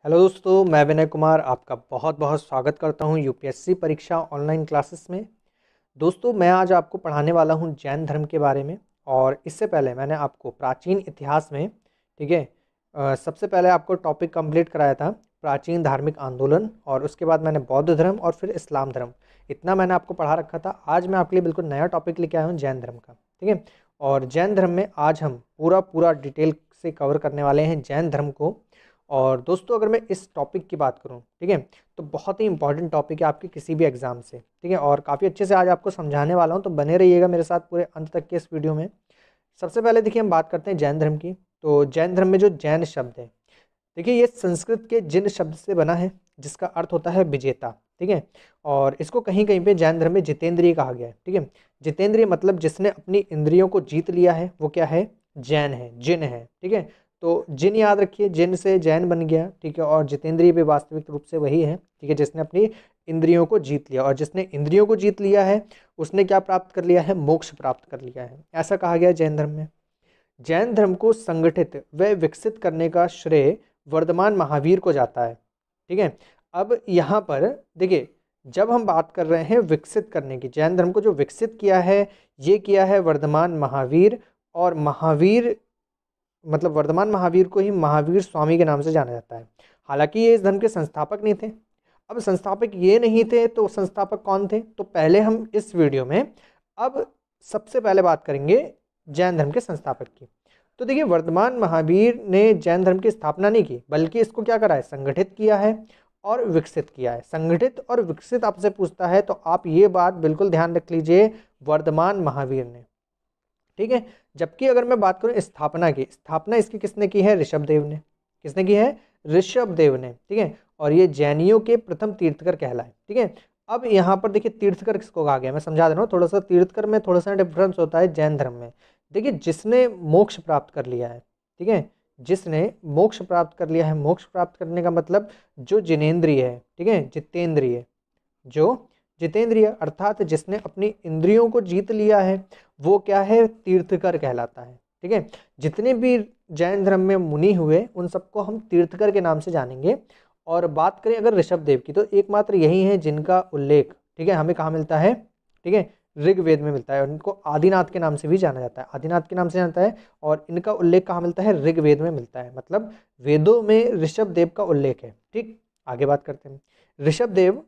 Hello दोस्तों, मैं विनय कुमार आपका बहुत बहुत स्वागत करता हूं यूपीएससी परीक्षा ऑनलाइन क्लासेस में। दोस्तों, मैं आज आपको पढ़ाने वाला हूं जैन धर्म के बारे में। और इससे पहले मैंने आपको प्राचीन इतिहास में, ठीक है, सबसे पहले आपको टॉपिक कंप्लीट कराया था प्राचीन धार्मिक आंदोलन, और उसके बाद मैंने बौद्ध धर्म और फिर इस्लाम धर्म, इतना मैंने आपको पढ़ा रखा था। आज मैं आपके लिए बिल्कुल नया टॉपिक लेके आया हूँ जैन धर्म का, ठीक है। और जैन धर्म में आज हम पूरा पूरा डिटेल से कवर करने वाले हैं जैन धर्म को। और दोस्तों, अगर मैं इस टॉपिक की बात करूं, ठीक है, तो बहुत ही इंपॉर्टेंट टॉपिक है आपके किसी भी एग्जाम से, ठीक है। और काफ़ी अच्छे से आज आपको समझाने वाला हूं, तो बने रहिएगा मेरे साथ पूरे अंत तक के इस वीडियो में। सबसे पहले देखिए, हम बात करते हैं जैन धर्म की। तो जैन धर्म में जो जैन शब्द है, देखिए, ये संस्कृत के जिन शब्द से बना है, जिसका अर्थ होता है विजेता, ठीक है। और इसको कहीं कहीं पे जैन धर्म में जितेंद्रिय कहा गया है, ठीक है। जितेंद्रिय मतलब जिसने अपनी इंद्रियों को जीत लिया है, वो क्या है? जैन है, जिन है, ठीक है। तो जिन याद रखिए, जिन से जैन बन गया, ठीक है। और जितेंद्रिय भी वास्तविक रूप से वही है, ठीक है, जिसने अपनी इंद्रियों को जीत लिया। और जिसने इंद्रियों को जीत लिया है, उसने क्या प्राप्त कर लिया है? मोक्ष प्राप्त कर लिया है, ऐसा कहा गया है जैन धर्म में। जैन धर्म को संगठित व विकसित करने का श्रेय वर्धमान महावीर को जाता है, ठीक है। अब यहाँ पर देखिए, जब हम बात कर रहे हैं विकसित करने की, जैन धर्म को जो विकसित किया है, ये किया है वर्धमान महावीर। और महावीर मतलब वर्धमान महावीर को ही महावीर स्वामी के नाम से जाना जाता है। हालांकि ये इस धर्म के संस्थापक नहीं थे। अब संस्थापक ये नहीं थे तो संस्थापक कौन थे? तो पहले हम इस वीडियो में अब सबसे पहले बात करेंगे जैन धर्म के संस्थापक की। तो देखिए, वर्धमान महावीर ने जैन धर्म की स्थापना नहीं की, बल्कि इसको क्या करा है? संगठित किया है और विकसित किया है। संगठित और विकसित आपसे पूछता है तो आप ये बात बिल्कुल ध्यान रख लीजिए, वर्धमान महावीर ने, ठीक है। जबकि अगर मैं बात करूं स्थापना की, स्थापना इसकी किसने की है? ऋषभ देव ने। किसने की है? ऋषभ देव ने, ठीक है। और ये जैनियों के प्रथम तीर्थकर कहलाए, ठीक है। अब यहाँ पर देखिए, तीर्थकर किसको कहा गया, मैं समझा दे रहा हूँ थोड़ा सा। तीर्थकर में थोड़ा सा डिफरेंस होता है जैन धर्म में। देखिए, जिसने मोक्ष प्राप्त कर लिया है, ठीक है, जिसने मोक्ष प्राप्त कर लिया है। मोक्ष प्राप्त करने का मतलब जो जिनेंद्रिय है, ठीक है, जितेंद्रिय, जो जितेंद्रिय अर्थात जिसने अपनी इंद्रियों को जीत लिया है, वो क्या है? तीर्थकर कहलाता है, ठीक है। जितने भी जैन धर्म में मुनि हुए, उन सबको हम तीर्थकर के नाम से जानेंगे। और बात करें अगर ऋषभ देव की, तो एकमात्र यही है जिनका उल्लेख, ठीक है, हमें कहाँ मिलता है? ठीक है, ऋग्वेद में मिलता है। और इनको आदिनाथ के नाम से भी जाना जाता है, आदिनाथ के नाम से जानता है। और इनका उल्लेख कहाँ मिलता है? ऋग्वेद में मिलता है, मतलब वेदों में ऋषभ देव का उल्लेख है, ठीक। आगे बात करते हैं। ऋषभ देव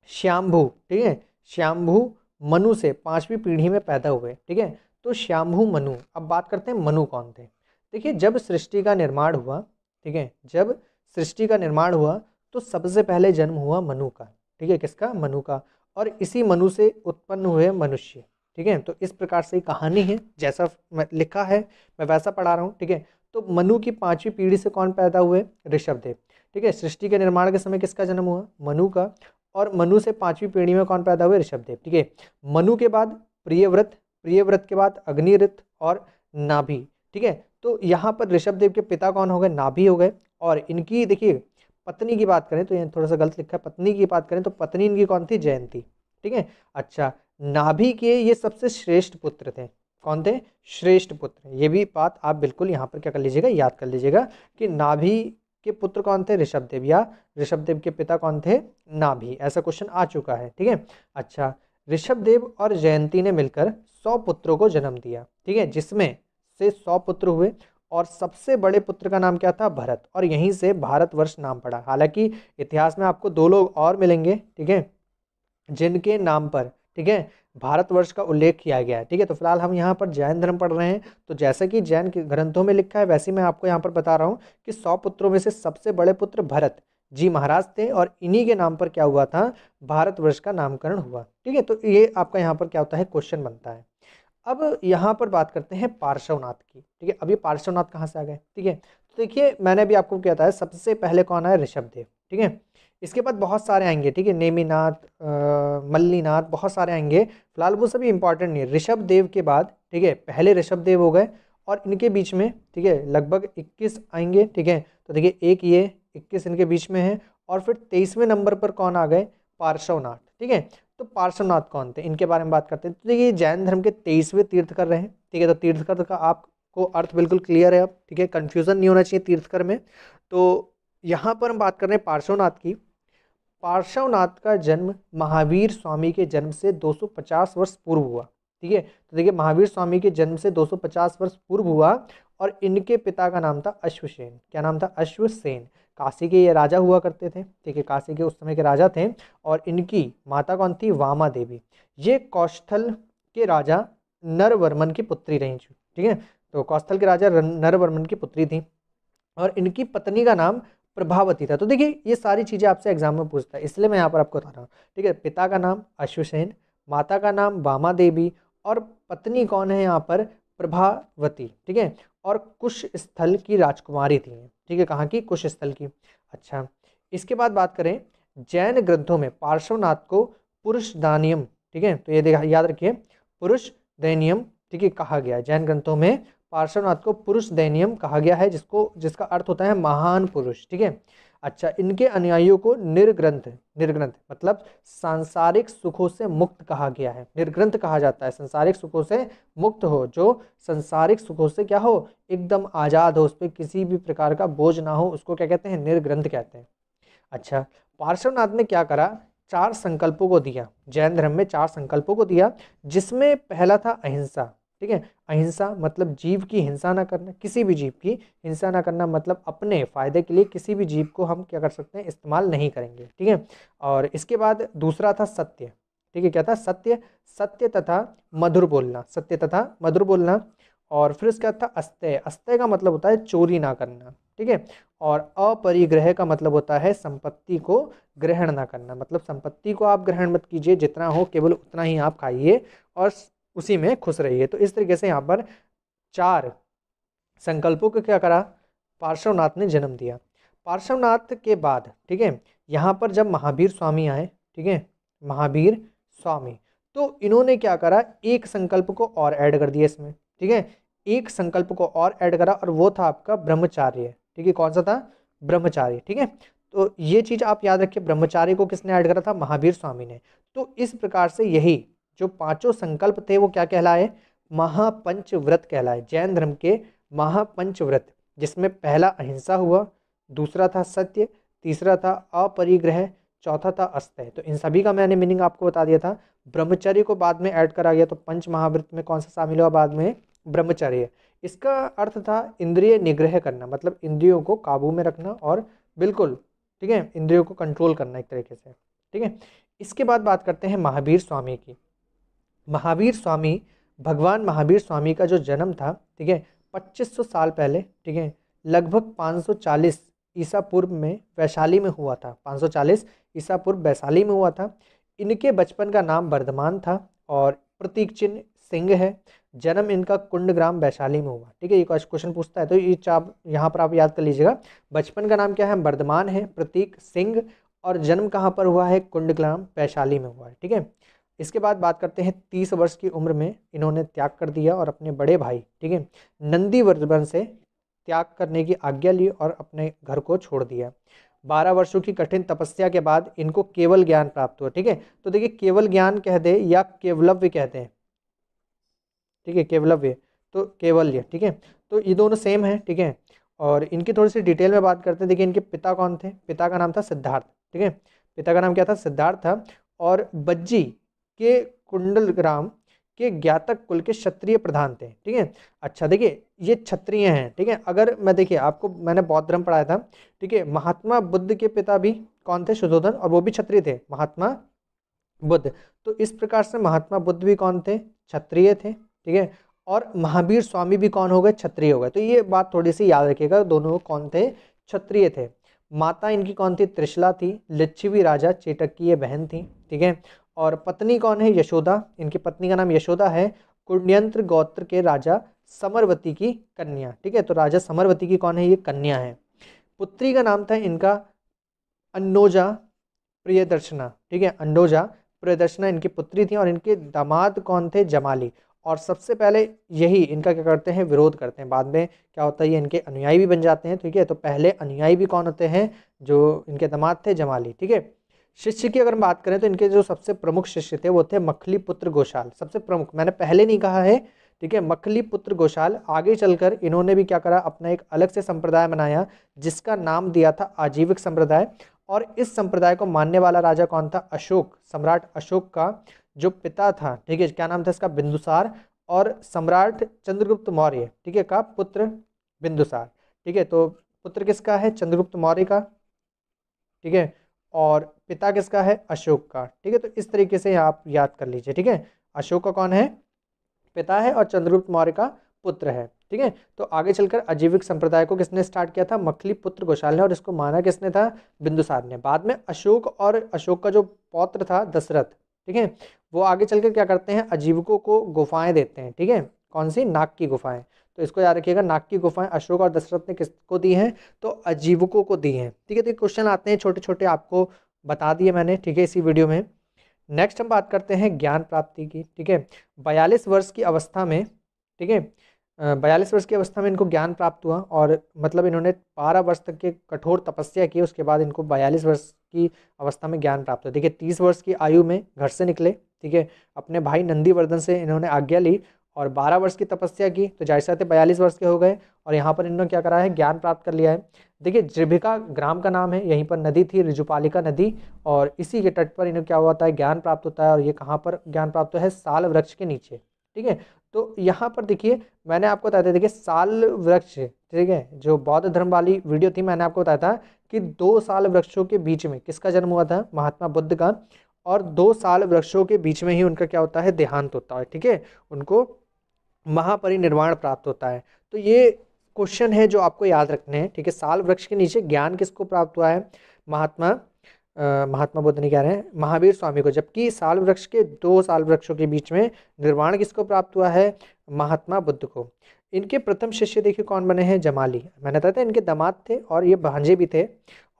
श्याम्भू, ठीक है, श्याम्भू मनु से 5वीं पीढ़ी में पैदा हुए, ठीक है। तो श्याम्भू मनु, अब बात करते हैं मनु कौन थे। देखिए, जब सृष्टि का निर्माण हुआ, ठीक है, जब सृष्टि का निर्माण हुआ तो सबसे पहले जन्म हुआ मनु का, ठीक है। किसका? मनु का। और इसी मनु से उत्पन्न हुए मनुष्य, ठीक है। तो इस प्रकार से कहानी है, जैसा लिखा है मैं वैसा पढ़ा रहा हूँ, ठीक है। तो मनु की 5वीं पीढ़ी से कौन पैदा हुए? ऋषभ देव, ठीक है। सृष्टि के निर्माण के समय किसका जन्म हुआ? मनु का। और मनु से 5वीं पीढ़ी में कौन पैदा हुए? ऋषभ देव, ठीक है। मनु के बाद प्रियव्रत, प्रियव्रत के बाद अग्निरथ और नाभि, ठीक है। तो यहाँ पर ऋषभ देव के पिता कौन हो गए? नाभि हो गए। और इनकी देखिए पत्नी की बात करें तो ये थोड़ा सा गलत लिखा है, पत्नी की बात करें तो पत्नी इनकी कौन थी? जयंती, ठीक है। अच्छा, नाभि के ये सबसे श्रेष्ठ पुत्र थे। कौन थे? श्रेष्ठ पुत्र। ये भी बात आप बिल्कुल यहाँ पर क्या कर लीजिएगा, याद कर लीजिएगा कि नाभि के पुत्र कौन थे? ऋषभ देव। या ऋषभ देव के पिता कौन थे? नाभि। ऐसा क्वेश्चन आ चुका है, ठीक है। अच्छा, ऋषभ देव और जयंती ने मिलकर 100 पुत्रों को जन्म दिया, ठीक है, जिसमें से 100 पुत्र हुए। और सबसे बड़े पुत्र का नाम क्या था? भरत। और यहीं से भारतवर्ष नाम पड़ा। हालांकि इतिहास में आपको 2 लोग और मिलेंगे, ठीक है, जिनके नाम पर, ठीक है, भारतवर्ष का उल्लेख किया गया है, ठीक है। तो फिलहाल हम यहाँ पर जैन धर्म पढ़ रहे हैं, तो जैसा कि जैन के ग्रंथों में लिखा है, वैसे मैं आपको यहाँ पर बता रहा हूँ कि 100 पुत्रों में से सबसे बड़े पुत्र भरत जी महाराज थे। और इन्हीं के नाम पर क्या हुआ था? भारतवर्ष का नामकरण हुआ, ठीक है। तो ये आपका यहाँ पर क्या होता है? क्वेश्चन बनता है। अब यहाँ पर बात करते हैं पार्श्वनाथ की, ठीक है। अब ये पार्श्वनाथ कहाँ से आ गए? ठीक है, तो देखिए, मैंने भी आपको क्या बताया, सबसे पहले कौन आया? ऋषभ देव, ठीक है। इसके बाद बहुत सारे आएंगे, ठीक है, नेमिनाथ, मल्लीनाथ, बहुत सारे आएंगे। फिलहाल वो सभी इंपॉर्टेंट नहीं है। ऋषभ देव के बाद, ठीक है, पहले ऋषभ देव हो गए। और इनके बीच में, ठीक है, लगभग 21 आएंगे, ठीक है। तो देखिए, एक ये 21 इनके बीच में है। और फिर 23वें नंबर पर कौन आ गए? पार्श्वनाथ, ठीक है। तो पार्श्वनाथ कौन थे, इनके बारे में बात करते हैं। तो देखिए, जैन धर्म के 23वें तीर्थकर रहे हैं, ठीक है। तो तीर्थकर का आपको अर्थ बिल्कुल क्लियर है अब, ठीक है, कंफ्यूजन नहीं होना चाहिए तीर्थकर में। तो यहाँ पर हम बात कर रहे हैं पार्श्वनाथ की। पार्श्वनाथ का जन्म महावीर स्वामी के जन्म से 250 वर्ष पूर्व हुआ। ठीक है, तो देखिए महावीर स्वामी के जन्म से 250 वर्ष पूर्व हुआ और इनके पिता का नाम था अश्वसेन। क्या नाम था? अश्वसेन। काशी के ये राजा हुआ करते थे। ठीक है, काशी के उस समय के राजा थे। और इनकी माता कौन थी? वामा देवी। ये कौशल के राजा नरवर्मन की पुत्री रही। ठीक है, तो कौशल के राजा नरवर्मन की पुत्री थी और इनकी पत्नी का नाम प्रभावती था। तो देखिए ये सारी चीज़ें आपसे एग्जाम में पूछता है, इसलिए मैं यहाँ पर आपको बता रहा हूँ। ठीक है, पिता का नाम अश्वसेन, माता का नाम वामा देवी और पत्नी कौन है यहाँ पर? प्रभावती। ठीक है, और कुश स्थल की राजकुमारी थी। ठीक है, कहाँ की? कुश स्थल की। अच्छा, इसके बाद बात करें जैन ग्रंथों में पार्श्वनाथ को पुरुष दानियम, ठीक है, तो ये देखा याद रखिए, पुरुष दैनियम, ठीक है, कहा गया। जैन ग्रंथों में पार्श्वनाथ को पुरुष दैनियम कहा गया है, जिसका अर्थ होता है महान पुरुष। ठीक है, अच्छा, इनके अनुयायियों को निर्ग्रंथ, निर्ग्रंथ मतलब सांसारिक सुखों से मुक्त कहा गया है। निर्ग्रंथ कहा जाता है संसारिक सुखों से मुक्त हो, जो संसारिक सुखों से क्या हो? एकदम आज़ाद हो, उस पर किसी भी प्रकार का बोझ ना हो, उसको क्या कहते हैं? निर्ग्रंथ कहते हैं। अच्छा, पार्श्वनाथ ने क्या करा? 4 संकल्पों को दिया। जैन धर्म में 4 संकल्पों को दिया, जिसमें पहला था अहिंसा। ठीक है, अहिंसा मतलब जीव की हिंसा ना करना, किसी भी जीव की हिंसा ना करना, मतलब अपने फायदे के लिए किसी भी जीव को हम क्या कर सकते हैं? इस्तेमाल नहीं करेंगे। ठीक है, और इसके बाद दूसरा था सत्य। ठीक है, क्या था? सत्य, सत्य तथा मधुर बोलना, सत्य तथा मधुर बोलना। और फिर उसके बाद था अस्तेय। अस्तेय का मतलब होता है चोरी ना करना। ठीक है, और अपरिग्रह का मतलब होता है संपत्ति को ग्रहण ना करना, मतलब संपत्ति को आप ग्रहण मत कीजिए, जितना हो केवल उतना ही आप खाइए और उसी में खुश रहिए। तो इस तरीके से यहाँ पर 4 संकल्पों को क्या करा? पार्श्वनाथ ने जन्म दिया। पार्श्वनाथ के बाद, ठीक है, यहाँ पर जब महावीर स्वामी आए, ठीक है, महावीर स्वामी, तो इन्होंने क्या करा? एक संकल्प को और ऐड कर दिया इसमें। ठीक है, एक संकल्प को और ऐड करा और वो था आपका ब्रह्मचार्य। ठीक है, कौन सा था? ब्रह्मचार्य। ठीक है, तो ये चीज़ आप याद रखिए, ब्रह्मचार्य को किसने ऐड करा था? महावीर स्वामी ने। तो इस प्रकार से यही जो 5 संकल्प थे वो क्या कहलाए? महापंच व्रत कहलाए। जैन धर्म के महापंच व्रत, जिसमें पहला अहिंसा हुआ, दूसरा था सत्य, तीसरा था अपरिग्रह, चौथा था अस्तेय। तो इन सभी का मैंने मीनिंग आपको बता दिया था। ब्रह्मचर्य को बाद में ऐड करा गया, तो पंच महाव्रत में कौन सा शामिल हुआ बाद में? ब्रह्मचर्य। इसका अर्थ था इंद्रिय निग्रह करना, मतलब इंद्रियों को काबू में रखना और बिल्कुल, ठीक है, इंद्रियों को कंट्रोल करना एक तरीके से। ठीक है, इसके बाद बात करते हैं महावीर स्वामी की। महावीर स्वामी, भगवान महावीर स्वामी का जो जन्म था, ठीक है, 2500 साल पहले, ठीक है, लगभग 540 ईसा पूर्व में वैशाली में हुआ था। 540 ईसा पूर्व वैशाली में हुआ था। इनके बचपन का नाम वर्धमान था और प्रतीक चिन्ह सिंह है। जन्म इनका कुंडग्राम वैशाली में हुआ। ठीक है, ये क्वेश्चन पूछता है तो ये आप यहाँ पर आप याद कर लीजिएगा। बचपन का नाम क्या है? वर्धमान है, प्रतीक सिंह, और जन्म कहाँ पर हुआ है? कुंडग्राम वैशाली में हुआ है। ठीक है, इसके बाद बात करते हैं 30 वर्ष की उम्र में इन्होंने त्याग कर दिया और अपने बड़े भाई, ठीक है, नंदीवर्धन से त्याग करने की आज्ञा ली और अपने घर को छोड़ दिया। 12 वर्षों की कठिन तपस्या के बाद इनको केवल ज्ञान प्राप्त हुआ। ठीक है, तो देखिए केवल ज्ञान कह दे या केवलव्य कहते हैं। ठीक है, केवलव्य तो केवल्य। ठीक है, तो ये दोनों सेम है। ठीक है, और इनकी थोड़ी सी डिटेल में बात करते हैं। देखिए इनके पिता कौन थे? पिता का नाम था सिद्धार्थ। ठीक है, पिता का नाम क्या था? सिद्धार्थ था। और बज्जी के कुंडलग्राम के ज्ञातक कुल के क्षत्रिय प्रधान थे। ठीक है, अच्छा देखिए ये क्षत्रिय हैं। ठीक है, अगर मैं देखिए आपको मैंने बौद्ध धर्म पढ़ाया था। ठीक है, महात्मा बुद्ध के पिता भी कौन थे? सुधोधन, और वो भी क्षत्रिय थे, महात्मा बुद्ध। तो इस प्रकार से महात्मा बुद्ध भी कौन थे? क्षत्रिय थे। ठीक है, और महावीर स्वामी भी कौन हो गए? क्षत्रिय हो गए। तो ये बात थोड़ी सी याद रखिएगा, दोनों कौन थे? क्षत्रिय थे। माता इनकी कौन थी? त्रिशला थी। लिच्छवी राजा चेटक की ये बहन थी। ठीक है, और पत्नी कौन है? यशोदा। इनकी पत्नी का नाम यशोदा है, कुंड्यंत्र गोत्र के राजा समरवती की कन्या। ठीक है, तो राजा समरवती की कौन है? ये कन्या है। पुत्री का नाम था इनका अन्नोजा प्रियदर्शना। ठीक है, अन्नोजा प्रियदर्शना इनकी पुत्री थी, और इनके दामाद कौन थे? जमाली। और सबसे पहले यही इनका क्या करते हैं? विरोध करते हैं। बाद में क्या होता है? ये इनके अनुयायी भी बन जाते हैं। ठीक है, तो पहले अनुयायी भी कौन होते हैं? जो इनके दामाद थे, जमाली। ठीक है, शिष्य की अगर हम बात करें तो इनके जो सबसे प्रमुख शिष्य थे वो थे मखली पुत्र गोशाल। सबसे प्रमुख, मैंने पहले नहीं कहा है, ठीक है, मखली पुत्र घोषाल। आगे चलकर इन्होंने भी क्या करा, अपना एक अलग से संप्रदाय बनाया जिसका नाम दिया था आजीविक संप्रदाय। और इस संप्रदाय को मानने वाला राजा कौन था, अशोक, सम्राट अशोक का जो पिता था, ठीक है, क्या नाम था इसका, बिंदुसार। और सम्राट चंद्रगुप्त मौर्य, ठीक है, का पुत्र बिंदुसार। ठीक है, तो पुत्र किसका है, चंद्रगुप्त मौर्य का, ठीक है, और पिता किसका है, अशोक का। ठीक है, तो इस तरीके से आप याद कर लीजिए। ठीक है, अशोक का कौन है, पिता है, और चंद्रगुप्त मौर्य का पुत्र है। ठीक है, तो आगे चलकर आजीविक संप्रदाय को किसने स्टार्ट किया था, मखली पुत्र घोषाल ने, और इसको माना किसने था, बिंदुसार ने। बाद में अशोक और अशोक का जो पौत्र था दशरथ, ठीक है, वो आगे चलकर क्या करते हैं, आजीविकों को गुफाएं देते हैं। ठीक है, कौन सी, नाग की गुफाएं। तो इसको याद रखिएगा, नाग की गुफाएं अशोक और दशरथ ने किसको दी हैं, तो आजीविकों को दी हैं। ठीक है, तो क्वेश्चन आते हैं छोटे छोटे, आपको बता दिए मैंने, ठीक है, इसी वीडियो में। नेक्स्ट हम बात करते हैं ज्ञान प्राप्ति की। ठीक है, 42 वर्ष की अवस्था में, ठीक है, 42 वर्ष की अवस्था में इनको ज्ञान प्राप्त हुआ, और मतलब इन्होंने 12 वर्ष तक के कठोर तपस्या की, उसके बाद इनको 42 वर्ष की अवस्था में ज्ञान प्राप्त हुआ। ठीक है, 30 वर्ष की आयु में घर से निकले, ठीक है, अपने भाई नंदीवर्धन से इन्होंने आज्ञा ली, और 12 वर्ष की तपस्या की, तो जैसे थे 42 वर्ष के हो गए, और यहाँ पर इन्होंने क्या करा है, ज्ञान प्राप्त कर लिया है। देखिए, जृभिका ग्राम का नाम है, यहीं पर नदी थी, ऋजुपालिका नदी, और इसी के तट पर इन्हें क्या होता है, ज्ञान प्राप्त होता है। और ये कहाँ पर ज्ञान प्राप्त होता है, साल वृक्ष के नीचे। ठीक है, तो यहाँ पर देखिए, मैंने आपको बताया था, देखिए साल वृक्ष, ठीक है, जो बौद्ध धर्म वाली वीडियो थी, मैंने आपको बताया था कि 2 साल वृक्षों के बीच में किसका जन्म हुआ था, महात्मा बुद्ध का, और 2 साल वृक्षों के बीच में ही उनका क्या होता है, देहांत होता है। ठीक है, उनको महापरिनिर्वाण प्राप्त होता है। तो ये क्वेश्चन है जो आपको याद रखने हैं। ठीक है, साल वृक्ष के नीचे ज्ञान किसको प्राप्त हुआ है, महात्मा बुद्ध ने, कह रहे हैं महावीर स्वामी को, जबकि साल वृक्ष के 2 साल वृक्षों के बीच में निर्वाण किसको प्राप्त हुआ है, महात्मा बुद्ध को। इनके प्रथम शिष्य देखिए कौन बने हैं, जमाली। मैंने बताया था इनके दामाद थे और ये भांजे भी थे।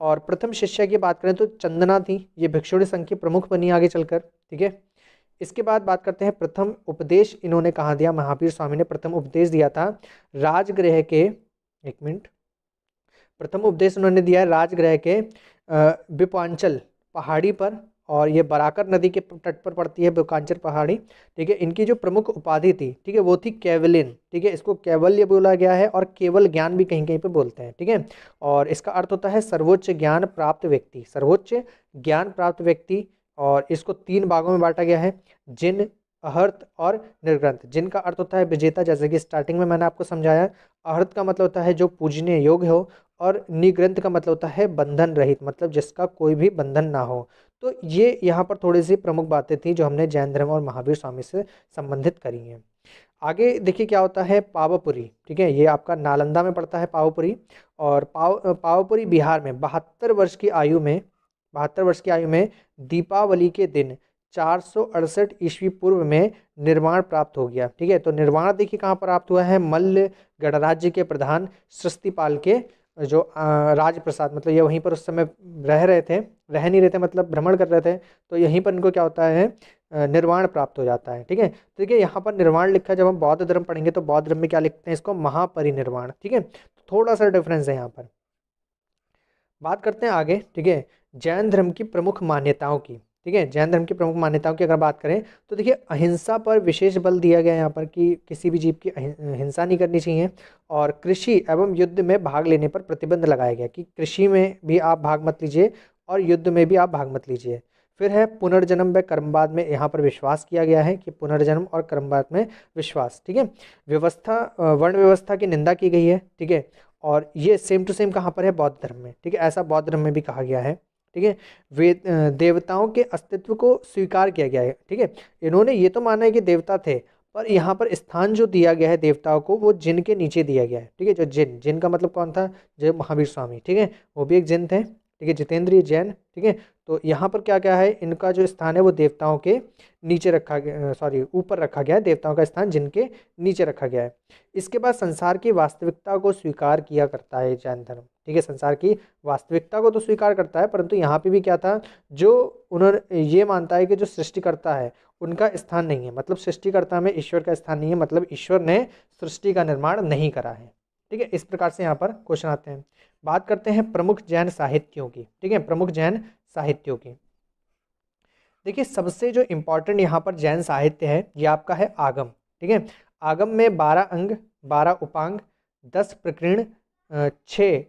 और प्रथम शिष्य की बात करें तो चंदना थी, ये भिक्षुणी संघ की प्रमुख बनी आगे चलकर। ठीक है, इसके बाद बात करते हैं प्रथम उपदेश इन्होंने कहाँ दिया, महावीर स्वामी ने प्रथम उपदेश दिया था राजगृह के, एक मिनट, प्रथम उपदेश उन्होंने दिया है राजगृह के विपांचल पहाड़ी पर, और ये बराकर नदी के तट पर पड़ती है विपांचल पहाड़ी। ठीक है, इनकी जो प्रमुख उपाधि थी, ठीक है, वो थी कैवलिन। ठीक है, इसको कैवल्य बोला गया है, और केवल ज्ञान भी कहीं कहीं पे बोलते हैं। ठीक है, और इसका अर्थ होता है सर्वोच्च ज्ञान प्राप्त व्यक्ति, सर्वोच्च ज्ञान प्राप्त व्यक्ति। और इसको 3 भागों में बांटा गया है, जिन, अहर्त और निर्ग्रंथ। जिन का अर्थ होता है विजेता, जैसे कि स्टार्टिंग में मैंने आपको समझाया। अहर्त का मतलब होता है जो पूजनीय योग्य हो, और निग्रंथ का मतलब होता है बंधन रहित, मतलब जिसका कोई भी बंधन ना हो। तो ये यहाँ पर थोड़ी सी प्रमुख बातें थी जो हमने जैन धर्म और महावीर स्वामी से संबंधित करी हैं। आगे देखिए क्या होता है, पावापुरी। ठीक है, ये आपका नालंदा में पड़ता है पावापुरी, और पावापुरी बिहार में 72 वर्ष की आयु में, 72 वर्ष की आयु में दीपावली के दिन 468 ईस्वी पूर्व में निर्वाण प्राप्त हो गया। ठीक है, तो निर्वाण देखिए कहाँ प्राप्त हुआ है, मल्ल गणराज्य के प्रधान सृष्टिपाल के जो राज प्रसाद, मतलब ये वहीं पर उस समय रह रहे थे, रह नहीं रहे थे मतलब भ्रमण कर रहे थे, तो यहीं पर इनको क्या होता है, निर्वाण प्राप्त हो जाता है। ठीक है, तो देखिए यहाँ पर निर्वाण लिखा है, जब हम बौद्ध धर्म पढ़ेंगे तो बौद्ध धर्म में क्या लिखते हैं, इसको महापरिनिर्वाण। ठीक है, तो थोड़ा सा डिफरेंस है यहाँ पर। बात करते हैं आगे। ठीक है, जैन धर्म की प्रमुख मान्यताओं की। ठीक है, जैन धर्म की प्रमुख मान्यताओं की अगर बात करें तो देखिए अहिंसा पर विशेष बल दिया गया है यहाँ पर, कि किसी भी जीव की हिंसा नहीं करनी चाहिए, और कृषि एवं युद्ध में भाग लेने पर प्रतिबंध लगाया गया, कि कृषि में भी आप भाग मत लीजिए और युद्ध में भी आप भाग मत लीजिए। फिर है पुनर्जन्म व कर्मवाद में यहाँ पर विश्वास किया गया है, कि पुनर्जन्म और कर्मवाद में विश्वास। ठीक है, व्यवस्था, वर्ण व्यवस्था की निंदा की गई है। ठीक है, और ये सेम टू सेम कहाँ पर है, बौद्ध धर्म में। ठीक है, ऐसा बौद्ध धर्म में भी कहा गया है। ठीक है, वेद, देवताओं के अस्तित्व को स्वीकार किया गया है। ठीक है, इन्होंने ये तो माना है कि देवता थे, पर यहाँ पर स्थान जो दिया गया है देवताओं को, वो जिन के नीचे दिया गया है। ठीक है, जो जिन, जिन का मतलब कौन था, जो महावीर स्वामी, ठीक है, वो भी एक जिन थे। ठीक है, जितेंद्रिय जैन। ठीक है, तो यहाँ पर क्या क्या है, इनका जो स्थान है वो देवताओं के नीचे रखा गया, सॉरी ऊपर रखा गया है, देवताओं का स्थान जिनके नीचे रखा गया है। इसके बाद संसार की वास्तविकता को स्वीकार किया करता है जैन धर्म। ठीक है, संसार की वास्तविकता को तो स्वीकार करता है, परंतु यहाँ पे भी क्या था, जो उन्होंने ये मानता है कि जो सृष्टिकर्ता है उनका स्थान नहीं है, मतलब सृष्टिकर्ता में ईश्वर का स्थान नहीं है, मतलब ईश्वर ने सृष्टि का निर्माण नहीं करा है। ठीक है, इस प्रकार से यहाँ पर क्वेश्चन आते हैं। बात करते हैं प्रमुख जैन साहित्यों की। ठीक है, प्रमुख जैन साहित्यों की। देखिए सबसे जो इम्पोर्टेंट यहाँ पर जैन साहित्य है ये आपका है आगम। ठीक है, आगम में 12 अंग, 12 उपांग, 10 प्रकीर्ण, 6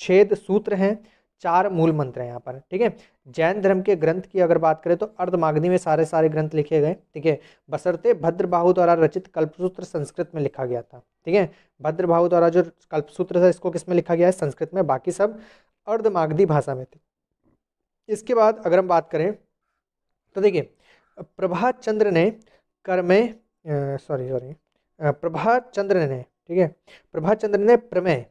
छेद सूत्र हैं, 4 मूल मंत्र हैं यहाँ पर, ठीक है। जैन धर्म के ग्रंथ की अगर बात करें तो अर्धमागधी में सारे ग्रंथ लिखे गए, ठीक है। बशर्ते भद्रबाहु द्वारा रचित कल्पसूत्र संस्कृत में लिखा गया था, ठीक है। भद्रबाहु द्वारा जो कल्पसूत्र था इसको किस में लिखा गया है? संस्कृत में, बाकी सब अर्धमागधी भाषा में थे। इसके बाद अगर हम बात करें तो देखिए प्रभात चंद्र ने प्रभात चंद्र ने, ठीक है, प्रभात चंद्र ने प्रमेय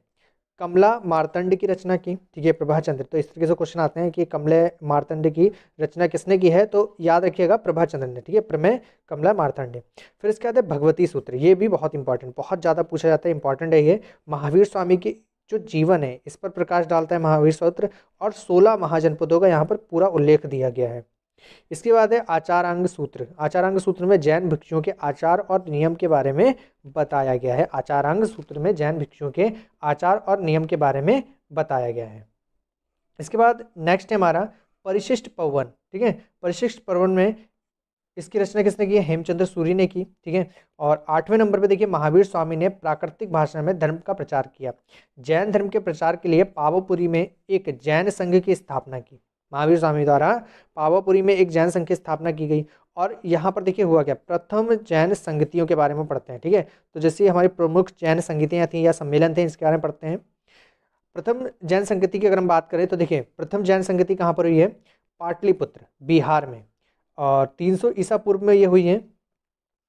कमला मार्तंड की रचना की, ठीक है। प्रभात चंद्र, तो इस तरीके से क्वेश्चन आते हैं कि कमला मार्तंड की रचना किसने की है, तो याद रखिएगा प्रभात चंद्र ने, ठीक है। प्रमेय कमला मार्तंड। फिर इसके बाद है भगवती सूत्र, ये भी बहुत इंपॉर्टेंट, बहुत ज़्यादा पूछा जाता है, इंपॉर्टेंट है ये। महावीर स्वामी की जो जीवन है इस पर प्रकाश डालता है महावीर सूत्र, और 16 महाजनपदों का यहाँ पर पूरा उल्लेख दिया गया है। इसके बाद है आचारांग सूत्र। आचारांग सूत्र में जैन भिक्षुओं के आचार और नियम के बारे में बताया गया है। आचारांग सूत्र में जैन भिक्षुओं के आचार और नियम के बारे में बताया गया है। इसके बाद नेक्स्ट है हमारा परिशिष्ट पवन, ठीक है। परिशिष्ट पवन में इसकी रचना किसने की है? हेमचंद्र सूरी ने की, ठीक है। और 8वें नंबर पे देखिए महावीर स्वामी ने प्राकृतिक भाषा में धर्म का प्रचार किया। जैन धर्म के प्रचार के लिए पावापुरी में एक जैन संघ की स्थापना की। महावीर स्वामी द्वारा पावापुरी में एक जैन संघ की स्थापना की गई। और यहाँ पर देखिए हुआ क्या, प्रथम जैन संगतियों के बारे में पढ़ते हैं, ठीक है। तो जैसे हमारी प्रमुख जैन संगतियाँ थी या सम्मेलन थे, इसके बारे में पढ़ते हैं। प्रथम जैन संगति की अगर हम बात करें तो देखिए प्रथम जैन संगति कहाँ पर हुई है? पाटलिपुत्र, बिहार में, और 300 ईसा पूर्व में ये हुई है।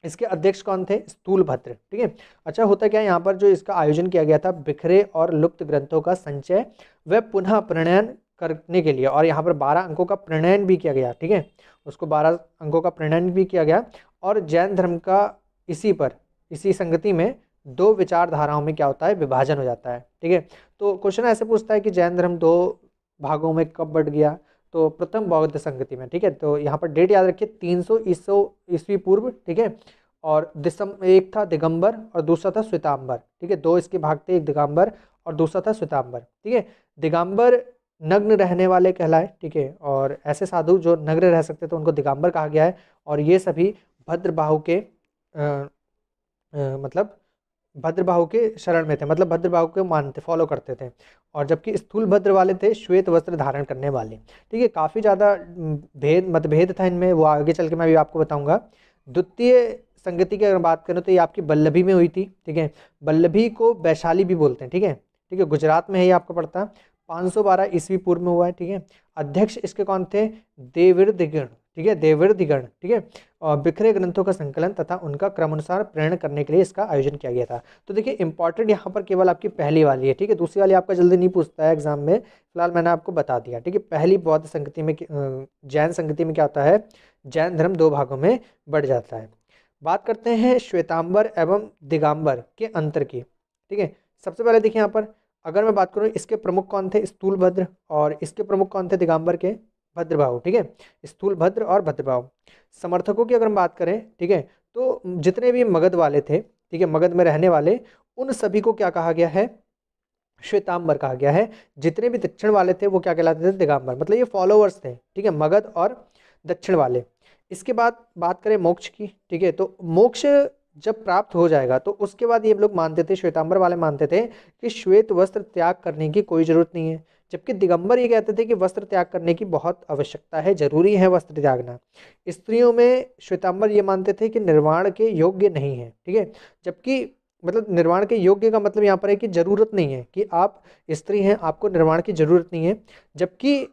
इसके अध्यक्ष कौन थे? स्थूलभद्र, ठीक है। अच्छा, होता क्या है यहाँ पर जो इसका आयोजन किया गया था, बिखरे और लुप्त ग्रंथों का संचय व पुनः प्रणयन करने के लिए, और यहाँ पर 12 अंकों का प्रणयन भी किया गया, ठीक है। उसको 12 अंकों का प्रणयन भी किया गया। और जैन धर्म का इसी संगति में 2 विचारधाराओं में क्या होता है? विभाजन हो जाता है, ठीक है। तो क्वेश्चन ऐसे पूछता है कि जैन धर्म 2 भागों में कब बट गया? तो प्रथम बौद्ध संगति में, ठीक है। तो यहाँ पर डेट याद रखिए 300 ईस्वी पूर्व, ठीक है। और एक था दिगंबर और दूसरा था श्वेतांबर, ठीक है। 2 इसके भाग थे, एक दिगंबर और दूसरा था श्वेतांबर, ठीक है। दिगंबर नग्न रहने वाले कहलाए, ठीक है। और ऐसे साधु जो नग्न रह सकते थे उनको दिगंबर कहा गया है। और ये सभी भद्रबाहु के मतलब भद्रबाहु के शरण में थे, मतलब भद्रबाहु को मानते, फॉलो करते थे। और जबकि स्थूलभद्र वाले थे श्वेत वस्त्र धारण करने वाले, ठीक है। काफ़ी ज़्यादा मतभेद था इनमें, वो आगे चल के मैं भी आपको बताऊंगा। द्वितीय संगति की अगर बात करें तो ये आपकी बल्लभी में हुई थी, ठीक है। बल्लभी को वैशाली भी बोलते हैं, ठीक है, ठीक है। गुजरात में है ये आपको पड़ता है। 512 ईस्वी पूर्व में हुआ है, ठीक है। अध्यक्ष इसके कौन थे? देवृदिगण, ठीक है, देवृदिगण, ठीक है। और बिखरे ग्रंथों का संकलन तथा उनका क्रमानुसार प्रेरण करने के लिए इसका आयोजन किया गया था। तो देखिए इंपॉर्टेंट यहाँ पर केवल आपकी पहली वाली है, ठीक है। दूसरी वाली आपका जल्दी नहीं पूछता है एग्जाम में, फिलहाल मैंने आपको बता दिया, ठीक है। पहली बौद्ध संगति में जैन संगति में क्या होता है? जैन धर्म 2 भागों में बढ़ जाता है। बात करते हैं श्वेतांबर एवं दिगंबर के अंतर की, ठीक है। सबसे पहले देखिए यहाँ पर अगर मैं बात करूँ, इसके प्रमुख कौन थे? स्थूलभद्र। और इसके प्रमुख कौन थे दिगंबर के? भद्रबाहु, ठीक है। स्थूलभद्र और भद्रबाहु। समर्थकों की अगर हम बात करें, ठीक है, तो जितने भी मगध वाले थे, ठीक है, मगध में रहने वाले, उन सभी को क्या कहा गया है? श्वेतांबर कहा गया है। जितने भी दक्षिण वाले थे वो क्या कहलाते थे? दिगंबर। मतलब ये फॉलोअर्स थे, ठीक है, मगध और दक्षिण वाले। इसके बाद बात करें मोक्ष की, ठीक है, तो मोक्ष जब प्राप्त हो जाएगा तो उसके बाद ये लोग मानते थे, श्वेतांबर वाले मानते थे कि श्वेत वस्त्र त्याग करने की कोई जरूरत नहीं है। जबकि दिगंबर ये कहते थे कि वस्त्र त्याग करने की बहुत आवश्यकता है, जरूरी है वस्त्र त्यागना। स्त्रियों में श्वेतांबर ये मानते थे कि निर्वाण के योग्य नहीं है, ठीक है। जबकि मतलब निर्वाण के योग्य का मतलब यहाँ पर है कि जरूरत नहीं है, कि आप स्त्री हैं, आपको निर्वाण की जरूरत नहीं है। जबकि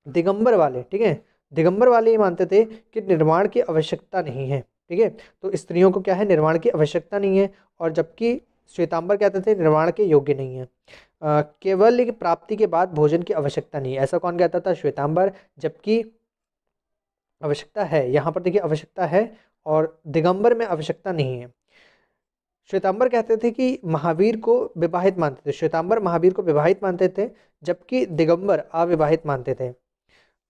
दिगंबर वाले, ठीक है, दिगंबर वाले ये मानते थे कि निर्वाण की आवश्यकता नहीं है, ठीक है। तो स्त्रियों को क्या है? निर्वाण की आवश्यकता नहीं है। और जबकि श्वेतांबर कहते थे निर्वाण के योग्य नहीं है। केवल प्राप्ति के बाद भोजन की आवश्यकता नहीं है, ऐसा कौन कहता था? श्वेतांबर। जबकि आवश्यकता है, यहाँ पर देखिए आवश्यकता है और दिगंबर में आवश्यकता नहीं है। श्वेतांबर कहते थे कि महावीर को विवाहित मानते थे, श्वेतांबर महावीर को विवाहित मानते थे, जबकि दिगंबर अविवाहित मानते थे।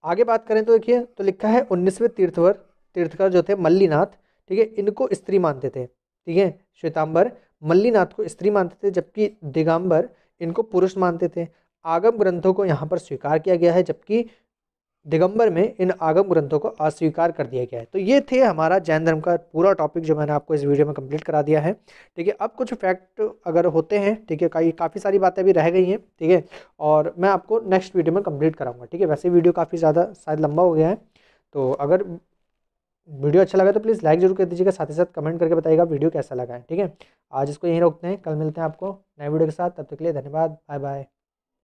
आगे बात करें तो देखिए, तो लिखा है 19वें तीर्थकर जो थे मल्लीनाथ, ठीक है, इनको स्त्री मानते थे, ठीक है। श्वेतांबर मल्लीनाथ को स्त्री मानते थे, जबकि दिगंबर इनको पुरुष मानते थे। आगम ग्रंथों को यहाँ पर स्वीकार किया गया है, जबकि दिगंबर में इन आगम ग्रंथों को अस्वीकार कर दिया गया है। तो ये थे हमारा जैन धर्म का पूरा टॉपिक जो मैंने आपको इस वीडियो में कंप्लीट करा दिया है। ठीक है, अब कुछ फैक्ट अगर होते हैं, ठीक है, काफ़ी सारी बातें अभी रह गई हैं, ठीक है, और मैं आपको नेक्स्ट वीडियो में कंप्लीट कराऊंगा। ठीक है, वैसे वीडियो काफ़ी ज़्यादा शायद लंबा हो गया है, तो अगर वीडियो अच्छा लगा तो प्लीज़ लाइक जरूर कर दीजिएगा, साथ ही साथ कमेंट करके बताइएगा वीडियो कैसा लगा है। ठीक है, आज इसको यहीं रोकते हैं, कल मिलते हैं आपको नए वीडियो के साथ, तब तक के लिए धन्यवाद, बाय बाय।